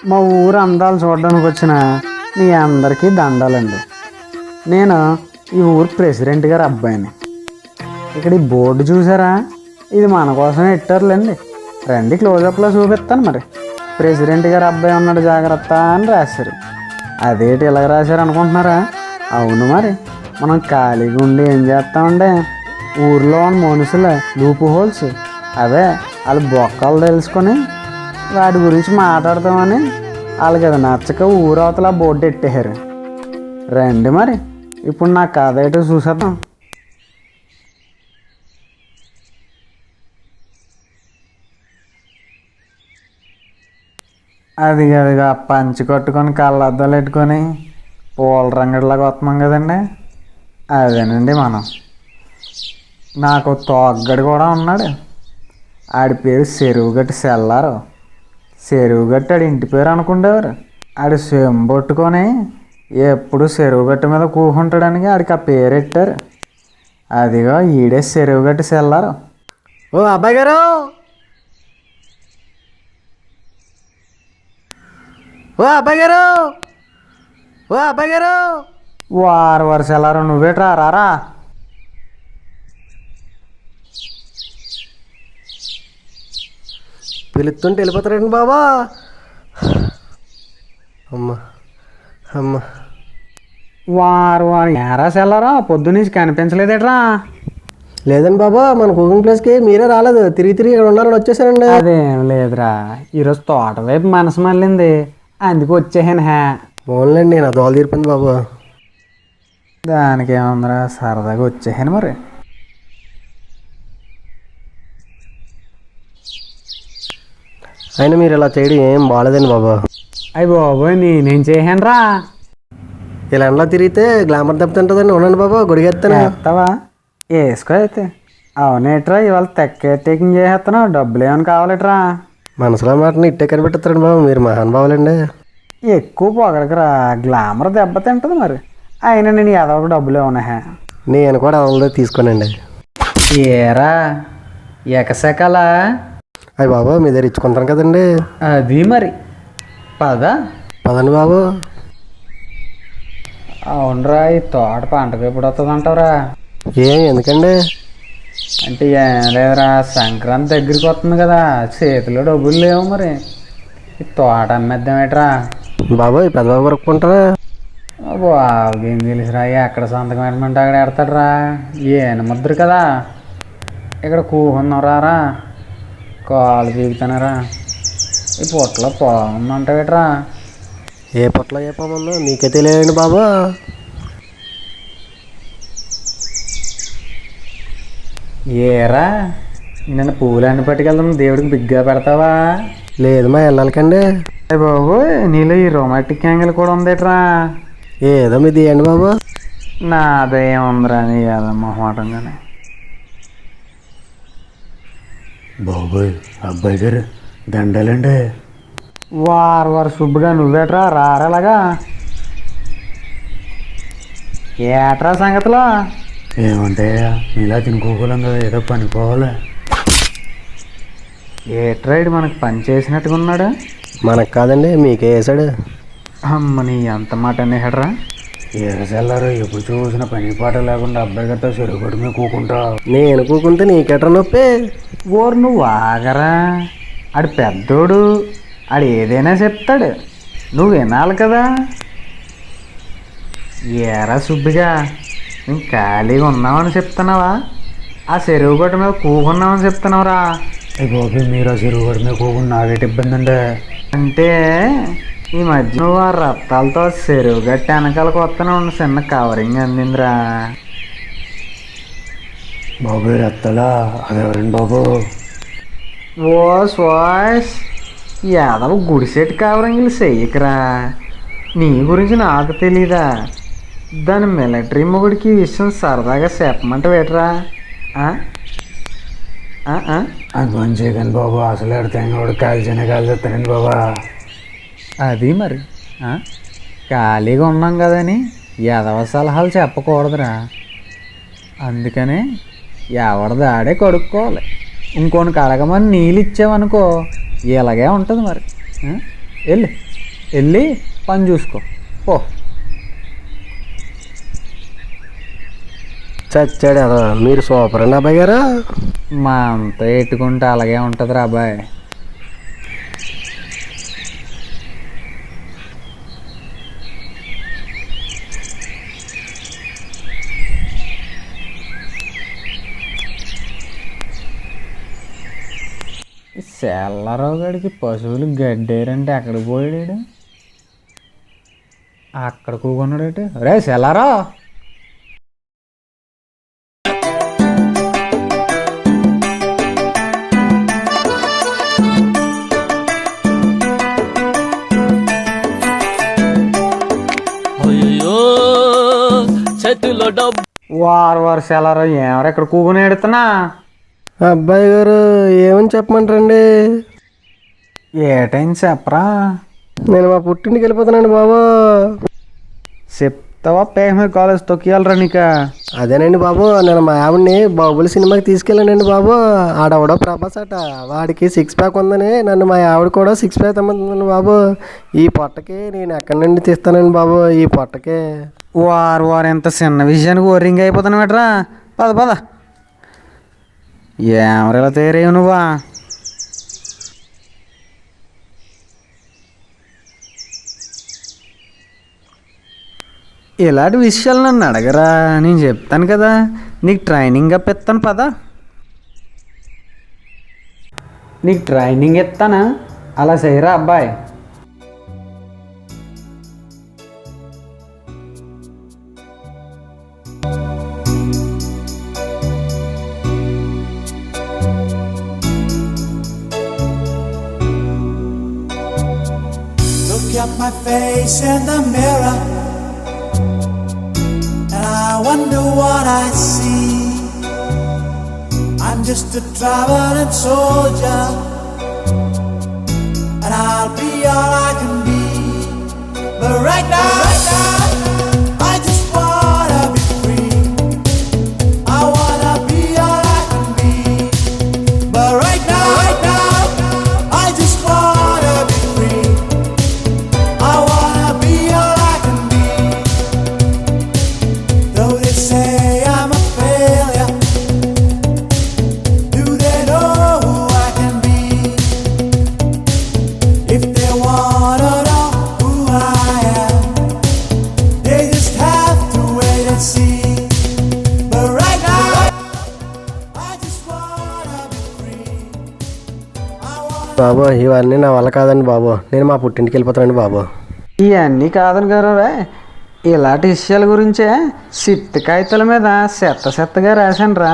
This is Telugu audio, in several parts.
మా ఊరు అందాలు చూడడానికి వచ్చిన మీ అందరికీ దండాలండి. నేను ఈ ఊరు ప్రెసిడెంట్ గారి అబ్బాయిని. ఇక్కడ ఈ బోర్డు చూసారా, ఇది మన కోసమే పెట్టారులేండి. రండి క్లోజప్లో చూపిస్తాను. మరి ప్రెసిడెంట్ గారి అబ్బాయి ఉన్నాడు జాగ్రత్త అని రాశారు. అదేంటి ఇలా రాశారు అనుకుంటున్నారా? అవును, మరి మనం ఖాళీగా ఉండి ఏం చేస్తామంటే ఊర్లో ఉన్న మనుషుల లూప్ హోల్స్ అవే వాళ్ళు బొక్కలు తెలుసుకొని వాటి గురించి మాట్లాడతామని వాళ్ళకి అది నచ్చక ఊరవతల బోర్డు ఎట్టేశారు. రండి మరి ఇప్పుడు నా కథ ఏంటో చూసేద్దాం. అదిగా పంచి కట్టుకొని కళ్ళద్దాలు పెట్టుకొని పూల రంగడిలాగా వస్తున్నాం కదండి, అదేనండి మనం. నాకు తోగ్గడి కూడా ఉన్నాడు. ఆడి పేరు చెరువుగట్టి సెల్లారు. చెరువుగట్టి ఆడి ఇంటి పేరు అనుకుండేవారు. ఆడి చెంబొట్టుకొని ఎప్పుడు చెరువుగట్టు మీద కూకుంటాడని ఆడికి ఆ పేరు పెట్టారు. అదిగో ఈడే చెరువుగట్టి సెల్లారు. ఓ అబ్బాయి గారు, ఓ అబ్బాయి గారు, ఓ అబ్బాయి గారు, వారు సెల్లారు. నువ్వేట్రా రారా. పిలుస్తుంటే వెళ్ళిపోతారండి బాబా. అమ్మ అమ్మ వారు ఎరా సెల్లారా, పొద్దున్నుంచి కనిపించలేదేట్రా? లేదండి బాబా, మన కుకింగ్ ప్లేస్కి మీరే రాలేదు. తిరిగి ఇక్కడ ఉన్నారని వచ్చేసానండి. అదేం లేదురా, ఈరోజు తోట వైపు మనసు మళ్ళింది, అందుకు వచ్చేసాను. ఓన్లేండి, నా దోల తీరిపోయింది బాబా. దానికి ఏముందిరా, సరదాగా వచ్చేసాను. మరి అయినా మీరు ఇలా చేయడం ఏం బాగాలేదండి బాబా. అయ్యి బాబోయ్, నేనేం చేశాను రా? ఇలా ఎండలో తిరిగితే గ్లామర్ దెబ్బతింటుందండి. ఉండండి బాబా, గొడిగేస్తాను. వేస్తావా? వేసుకో అయితే. అవునేట్రా, ఇవాళ టేకింగ్ చేసేస్తున్నావు. డబ్బులు ఏమైనా కావాలట్రా? మనసులో మాటని ఇట్టే కనిపెట్టేస్తారండి బాబు, మీరు మహానుభావులండి. ఎక్కువ పొగడకరా, గ్లామర్ దెబ్బతింటుంది. మరి అయినా నేను ఏదో ఒక డబ్బులు ఏమన్నా. నేను కూడా అవన్నీ తీసుకోనండి. ఏరా ఎకసెకలా? అయ్యి బాబా, మీ దగ్గర ఇచ్చుకుంటాను కదండి. అది మరి పదండి బాబు. అవునరా, ఈ తోట పంటకు ఎప్పుడు వస్తుంది అంటావురా? ఎందుకండి? అంటే ఏం లేదురా, సంక్రాంతి దగ్గరికి వస్తుంది కదా, చేతిలో డబ్బులు లేవు. మరి ఈ తోట అమ్మేద్దామేట్రా? బాబు ఈ పెద్ద బాబు కొరుక్కుంటారా? బాబుకి ఏం తెలుసురా, ఎక్కడ సంతకం పెట్టమంటే అక్కడ ఎడతాడరా. ఏను ముద్ర కదా, ఇక్కడ కూకుందాం రారా, కాలు పీకుతానరా. ఈ పొట్టలో పోగుందంటావేట్రా? ఏ పొట్టలో ఏ పోమందో మీకే తెలియదండి బాబు. ఏరా, నిన్న పూలన్నీ పట్టుకెళ్తాం, దేవుడికి బిగ్గా పెడతావా? లేదు మా వెళ్ళాలికండి. అయ్య బాబు, నీలో ఈ రొమాంటిక్ యాంగిల్ కూడా ఉందేట్రా? ఏదో మీది ఇవ్వండి బాబు. నాదేముందిరా, నీ ఏదో మొహమాటంగానే. బాబోయ్, అబ్బాయి గారు దండాలండి. వారు సుబ్బుగా నువ్వేట్రా, రారేలాగా ఏట్రా సంగతిలో? ఏమంటే ఇలా తినుకోగలం కదా, ఏదో పనిపోవాలి. ఏట్రైడ్ మనకు పని చేసినట్టుగా ఉన్నాడు. మనకు కాదండి, మీకే వేసాడు. అమ్మని ఎంత మాట అనేహడ్రా. ఏరసెల్లారు, ఎప్పుడు చూసిన పని పాట లేకుండా అబ్బాయి గారితో చెరుగొడు మీద కూకుంటా. నేను కూకుంటే నీకెట్రా నొప్పి? ఓరు నువ్వు ఆగరా, ఆడు పెద్దోడు, ఆడు ఏదైనా చెప్తాడు, నువ్వు వినాలి కదా. ఏరా సుబ్బిగా, నేను ఖాళీగా ఉన్నామని చెప్తున్నావా, ఆ చెరువు గట్ట మీద కూకున్నామని చెప్తున్నావురా? బాబు, మీరు ఆ చెరుగొడు మీద కూకుండా నాగేటి ఇబ్బంది అండి. అంటే ఈ మధ్య నువ్వు ఆ రత్తాలతో చెరువు గట్టి వెనకాలకు వస్తానే ఉన్న చిన్న కవరింగ్ అందిందిరా. బాబు ఎత్తలా అదెవరండి బాబు? వాయిస్ యాదవ గుడిసెట్ కవరింగ్లు చెయ్యకరా. నీ గురించి నాకు తెలీదా? దాని మిలిటరీ మొగుడికి ఈ విషయం సరదాగా చెప్పమంటే వేటరా. అది మంచి కానీ బాబు, అసలు ఎడతాను కూడా కాల్చిన కాల్చేస్తానండి బాబా. అది మరి ఖాళీగా ఉన్నాం కదని ఎదవ సలహాలు చెప్పకూడదురా. అందుకనే ఎవరిది ఆడే కడుక్కోవాలి. ఇంకోని కడగమని నీళ్ళు ఇచ్చావనుకో ఇలాగే ఉంటుంది మరి. వెళ్ళి పని చూసుకో పో. చచ్చాడు అదా. మీరు సూపర్ అండి అబ్బాయి గారు. మా అంతా ఎట్టుకుంటే అలాగే ఉంటుందిరా అబ్బాయి. సెల్లరావు గడికి పశువులు గడ్డేరంటే ఎక్కడికి పోయాడు? అక్కడ కూకున్నాడేటి? రే సెల్లరా, వారు సెల్లరా ఏమరా ఇక్కడ కూకుని ఎడుతున్నా? అబ్బాయి గారు ఏమని చెప్పమంటారండి? ఏటైంది చెప్పరా. నేను మా పుట్టింటికి వెళ్ళిపోతానండి బాబు. చెప్తావా పేమర్ కాలేజ్ తొక్కియాలరా నీక? అదేనండి బాబు, నేను మా ఆవిడ్ని బాహుబలి సినిమాకి తీసుకెళ్ళానండి బాబు. ఆడవడో ప్రభాస్ అట, వాడికి 6 ప్యాక్ ఉందని నన్ను మా ఆవిడ కూడా 6 ప్యాక్ తెమ్మంటుందండి బాబు. ఈ పొట్టకి నేను ఎక్కడి నుండి తీస్తానండి బాబు? ఈ పొట్టకి వారు ఎంత చిన్న విషయానికి ఓరింగ్ అయిపోతాను బెటరా. పద పద. ఏమరేలా తయారయ్యావు నువ్వా? ఇలాంటి విషయాలు నన్ను అడగరా, నేను చెప్తాను కదా. నీకు ట్రైనింగ్ ఇస్తాను పద. నీకు ట్రైనింగ్ ఇస్తానా? అలా చేయరా అబ్బాయి. Look at my face in the mirror, and I wonder what I see. I'm just a traveling soldier, and I'll be all I can be. But right now, I just wanna be free. I wanna be all I can be. But right now, I just wanna be free. I wanna be all I can be. Though they say I'm a failure, do they know who I can be? If they wanna know who I am, they just have to wait and see. But right now, I just wanna be free. I wanna బాబు ఇవన్నీ నా వల్ల కాదండి బాబు. నేను మా పుట్టింటికి వెళ్ళిపోతానండి బాబు. ఇవన్నీ కాదని గారు, ఇలాంటి విషయాల గురించే సిట్టు కాగితాల మీద చెత్తగా రాశాను రా.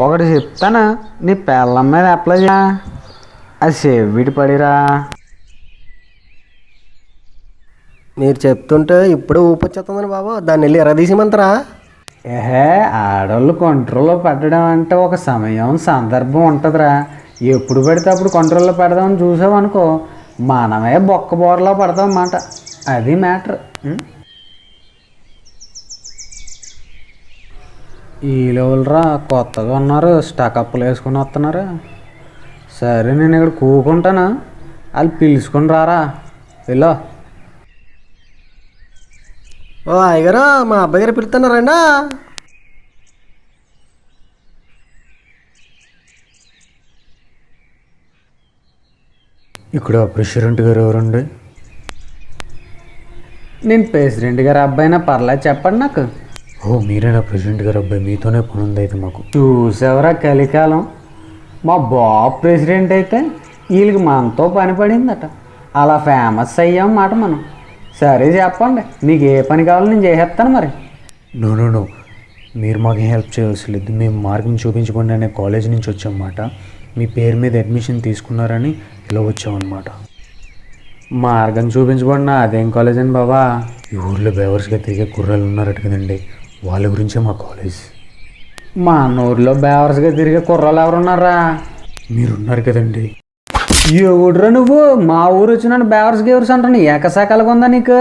ఒకటి చెప్తాను, నీ పెళ్ళం మీద అప్లై చే. అది సేవిడి పడిరా. మీరు చెప్తుంటే ఇప్పుడే ఊపి వచ్చేస్తుందండి బాబు. దాన్ని వెళ్ళి ఎరదీసిమంటారా? ఆడవాళ్ళు కంట్రోల్లో పెట్టడం అంటే ఒక సమయం సందర్భం ఉంటుందిరా. ఎప్పుడు పెడితే అప్పుడు కంట్రోల్లో పెడదామని చూసామనుకో మనమే బొక్క బోరలో పడతాం అన్నమాట. అది మ్యాటర్. ఈ లెవెల్రా కొత్తగా ఉన్నారు, స్టకప్లు వేసుకుని వస్తున్నారు. సరే నేను ఇక్కడ కూకుంటాను, వాళ్ళు పిలుచుకుని రారా. వెళ్ళో. ఓ అయ్యగారు, మా అబ్బాయి గారు పిలుస్తున్నారండి. ఇక్కడ ప్రెసిడెంట్ గారు ఎవరండి? నేను ప్రెసిడెంట్ గారు అబ్బాయినా పర్లేదు, చెప్పండి నాకు. ఓ మీరేనా ప్రెసిడెంట్ గారు అబ్బాయి? మీతోనే పని ఉంది అయితే మాకు. చూసావరా కలికాలం. మా బాబు ప్రెసిడెంట్ అయితే వీళ్ళకి మనతో పని పడిందట. అలా ఫేమస్ అయ్యాం మాట మనం. సరే చెప్పండి, మీకు ఏ పని కావాలో నేను చేసేస్తాను మరి. నో మీరు మాకు హెల్ప్ చేయవలసింది. మేము మార్గం చూపించకుండా అనే కాలేజ్ నుంచి వచ్చామన్నమాట. మీ పేరు మీద అడ్మిషన్ తీసుకున్నారని ఇలా వచ్చామన్నమాట. మార్గం చూపించబడినా అదేం కాలేజ్ అండి బాబా? ఈ ఊర్లో బేవర్స్గా తిరిగే కుర్రాలు ఉన్నారట కదండి, వాళ్ళ గురించే మా కాలేజ్. మా ఊర్లో బేవర్స్గా తిరిగే కుర్రాలు ఎవరున్నారా? మీరున్నారు కదండి. ఎవడురా నువ్వు? మా ఊరు వచ్చి నన్ను బేవర్స్ గేవర్స్ అంటాను. ఏకశాఖలుగా ఉందా నీకు?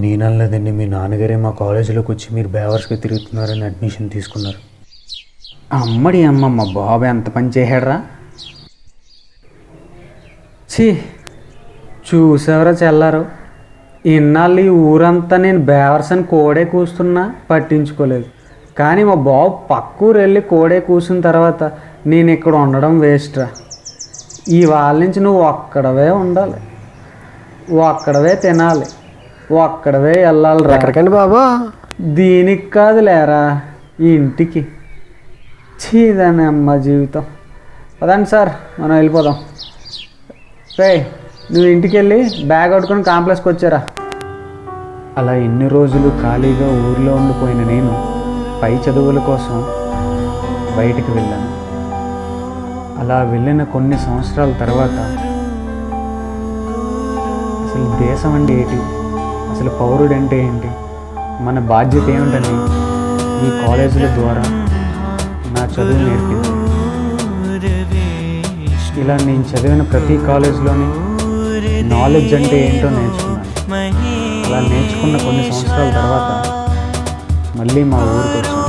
నేను అనలేదండి, మీ నాన్నగారే మా కాలేజీలోకి వచ్చి మీరు బేవర్స్గా తిరుగుతున్నారని అడ్మిషన్ తీసుకున్నారు. అమ్మడి అమ్మమ్మ, బాబు ఎంత పని చేశాడరా. ఛీ, చూసావరా చెల్లారు, ఇన్నాళ్ళు ఈ ఊరంతా నేను బేవర్స్ అని కోడే కూస్తున్నా పట్టించుకోలేదు. కానీ మా బాబు పక్కూరు వెళ్ళి కోడే కూసిన తర్వాత నేను ఇక్కడ ఉండడం వేస్ట్ రా. ఇవాళ నుంచి నువ్వు ఒక్కడవే ఉండాలి, ఒక్కడవే తినాలి, ఒక్కడవే వెళ్ళాలి రా. ఎక్కడికండి బాబు? దీనికి కాదు లేరా, ఇంటికి. చీదని అమ్మ జీవితం. పదండి సార్, మనం వెళ్ళిపోదాం. రే, నువ్వు ఇంటికి వెళ్ళి బ్యాగ్ పట్టుకొని కాంప్లెక్స్కి వచ్చారా. అలా ఎన్ని రోజులు ఖాళీగా ఊర్లో ఉండిపోయిన నేను పై చదువుల కోసం బయటికి వెళ్ళాను. అలా వెళ్ళిన కొన్ని సంవత్సరాల తర్వాత అసలు దేశం అంటే ఏంటి, అసలు పౌరుడు అంటే ఏంటి, మన బాధ్యత ఏమిటని ఈ కాలేజీల ద్వారా నా చదువు నేర్పింది. ఇలా నేను చదివిన ప్రతి కాలేజీలోని నాలెడ్జ్ అంటే ఏంటో నేర్చుకున్నాను. అలా నేర్చుకున్న కొన్ని సంవత్సరాల తర్వాత మళ్ళీ మా ఊరికి వచ్చాను.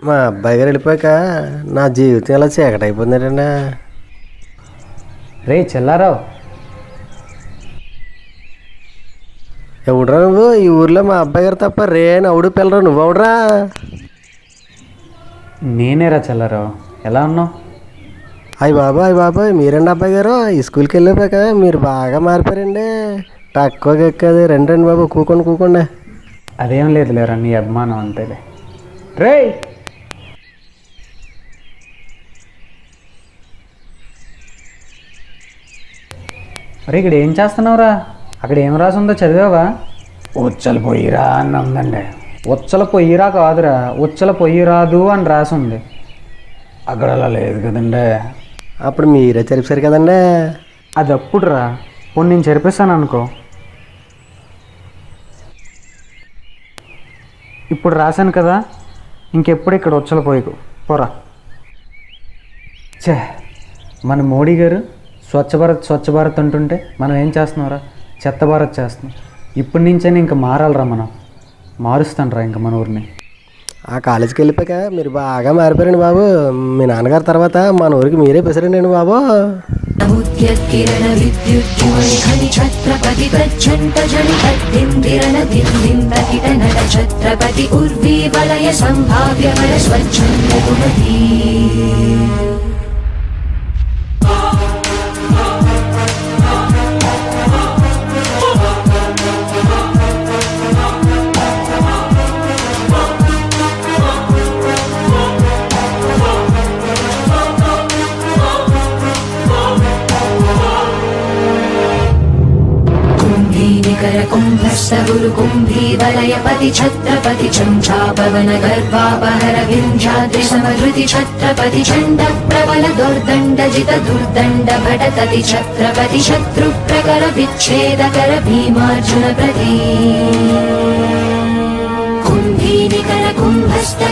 మా అబ్బాయి గారు వెళ్ళిపోయాక నా జీవితం ఎలా చీకటి అయిపోయిందండి. రే చెల్లారావు, ఎవడురా నువ్వు? ఈ ఊర్లో మా అబ్బాయి గారు తప్ప రే నవ్వుడు పిల్లరా, నువ్వు ఎవడరా? నేనేరా చెల్లారావు. ఎలా ఉన్నావు? అయ్యి బాబాయ్ మీరండి అబ్బాయి గారు. ఈ స్కూల్కి వెళ్ళిపోయాక మీరు బాగా మారిపోయారండి. తక్కువగా ఎక్కది. రండి బాబు, కూకోండి. అదేం లేదు లేరా, నీ అభిమానం అంతేలే. రే, అరే ఇక్కడ ఏం చేస్తున్నావురా? అక్కడ ఏం రాసి ఉందో చదివావా? ఉచ్చలు పోయిరా అని ఉందండి. ఉచ్చల పొయ్యిరా కాదురా, ఉచ్చల పొయ్యి రాదు అని రాసి ఉంది. అక్కడ అలా లేదు కదండి. అప్పుడు మీరే చదివారు కదండి. అది అప్పుడు రా, పోనీ నేను చెరిపిస్తాను అనుకో. ఇప్పుడు రాశాను కదా, ఇంకెప్పుడు ఇక్కడ ఉచ్చల పొయ్యకు పోరా. ఛే, మన మోడీ గారు స్వచ్ఛ భారత్ అంటుంటే మనం ఏం చేస్తున్నావురా? చెత్త భారత్ చేస్తున్నాం. ఇప్పటి నుంచైనా ఇంకా మారాలరా, మనం మారుస్తాను రా ఇంకా మన ఊరిని. ఆ కాలేజీకి వెళ్ళిపోయాక మీరు బాగా మారిపోయారండి బాబు. మీ నాన్నగారి తర్వాత మన ఊరికి మీరే పెసరండి బాబు. ఛత్రపతి ఉర్వీ వలయ సంభావ్య వర స్వచ్ఛందీ. कुंभस्तगुरु कुंभी वलयपति छत्रपति चंचापवन गर्भापहर विंध्याद्रि समधृति छत्रपति चंड प्रबल दुर्दंड जित दुर्दंड भटकति छत्रपति शत्रु प्रकर विच्छेदकर भीमार्जुन प्रति कुंभीनिकर कुंभस्त